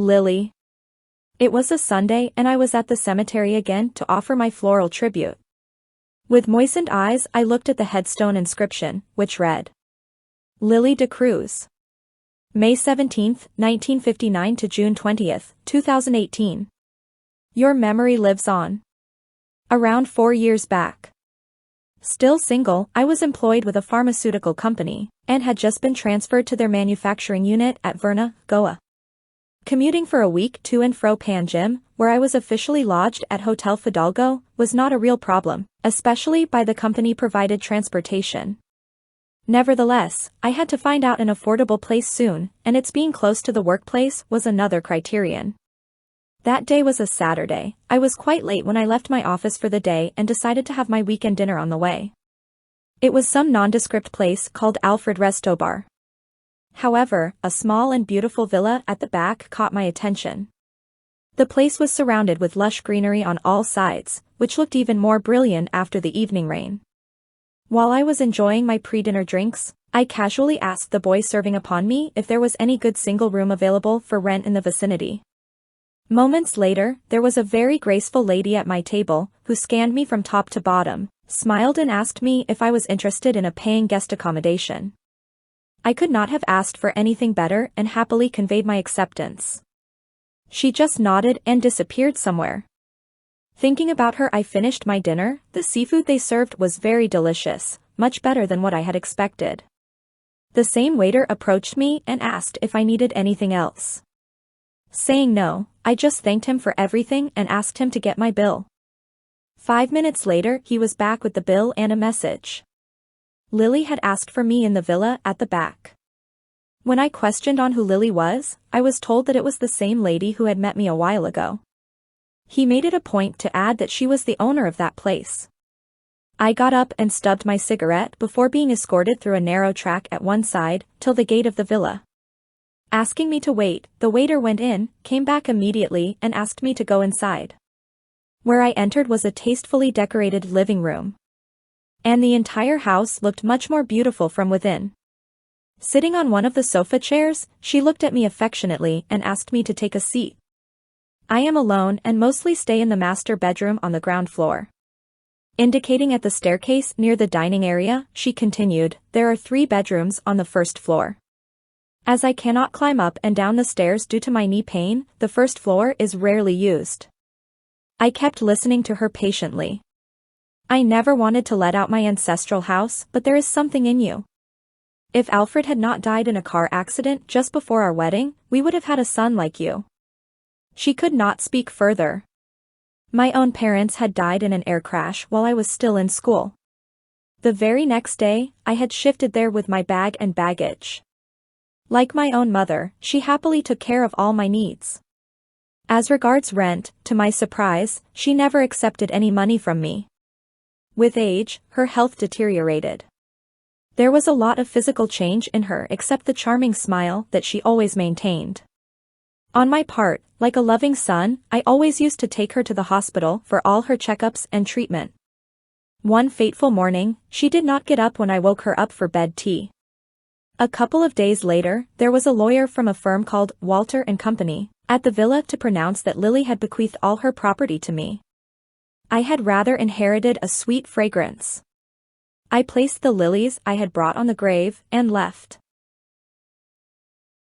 Lily. It was a Sunday and I was at the cemetery again to offer my floral tribute. With moistened eyes I looked at the headstone inscription, which read, Lily de Cruz. May 17, 1959 to June 20, 2018. Your memory lives on. Around 4 years back. Still single, I was employed with a pharmaceutical company, and had just been transferred to their manufacturing unit at Verna, Goa. Commuting for a week to and fro Panjim, where I was officially lodged at Hotel Fidalgo, was not a real problem, especially by the company-provided transportation. Nevertheless, I had to find out an affordable place soon, and its being close to the workplace was another criterion. That day was a Saturday. I was quite late when I left my office for the day and decided to have my weekend dinner on the way. It was some nondescript place called Alfred Resto Bar. However, a small and beautiful villa at the back caught my attention. The place was surrounded with lush greenery on all sides, which looked even more brilliant after the evening rain. While I was enjoying my pre-dinner drinks, I casually asked the boy serving upon me if there was any good single room available for rent in the vicinity. Moments later, there was a very graceful lady at my table, who scanned me from top to bottom, smiled and asked me if I was interested in a paying guest accommodation. I could not have asked for anything better and happily conveyed my acceptance. She just nodded and disappeared somewhere. Thinking about her, I finished my dinner. The seafood they served was very delicious, much better than what I had expected. The same waiter approached me and asked if I needed anything else. Saying no, I just thanked him for everything and asked him to get my bill. 5 minutes later, he was back with the bill and a message. Lily had asked for me in the villa at the back. When I questioned on who Lily was, I was told that it was the same lady who had met me a while ago. He made it a point to add that she was the owner of that place. I got up and stubbed my cigarette before being escorted through a narrow track at one side, till the gate of the villa. Asking me to wait, the waiter went in, came back immediately and asked me to go inside. Where I entered was a tastefully decorated living room. And the entire house looked much more beautiful from within. Sitting on one of the sofa chairs, she looked at me affectionately and asked me to take a seat. I am alone and mostly stay in the master bedroom on the ground floor. Indicating at the staircase near the dining area, she continued, there are 3 bedrooms on the first floor. As I cannot climb up and down the stairs due to my knee pain, the first floor is rarely used. I kept listening to her patiently. I never wanted to let out my ancestral house, but there is something in you. If Alfred had not died in a car accident just before our wedding, we would have had a son like you. She could not speak further. My own parents had died in an air crash while I was still in school. The very next day, I had shifted there with my bag and baggage. Like my own mother, she happily took care of all my needs. As regards rent, to my surprise, she never accepted any money from me. With age, her health deteriorated. There was a lot of physical change in her except the charming smile that she always maintained. On my part, like a loving son, I always used to take her to the hospital for all her checkups and treatment. One fateful morning, she did not get up when I woke her up for bed tea. A couple of days later, there was a lawyer from a firm called Walter & Company at the villa to pronounce that Lily had bequeathed all her property to me. I had rather inherited a sweet fragrance. I placed the lilies I had brought on the grave and left.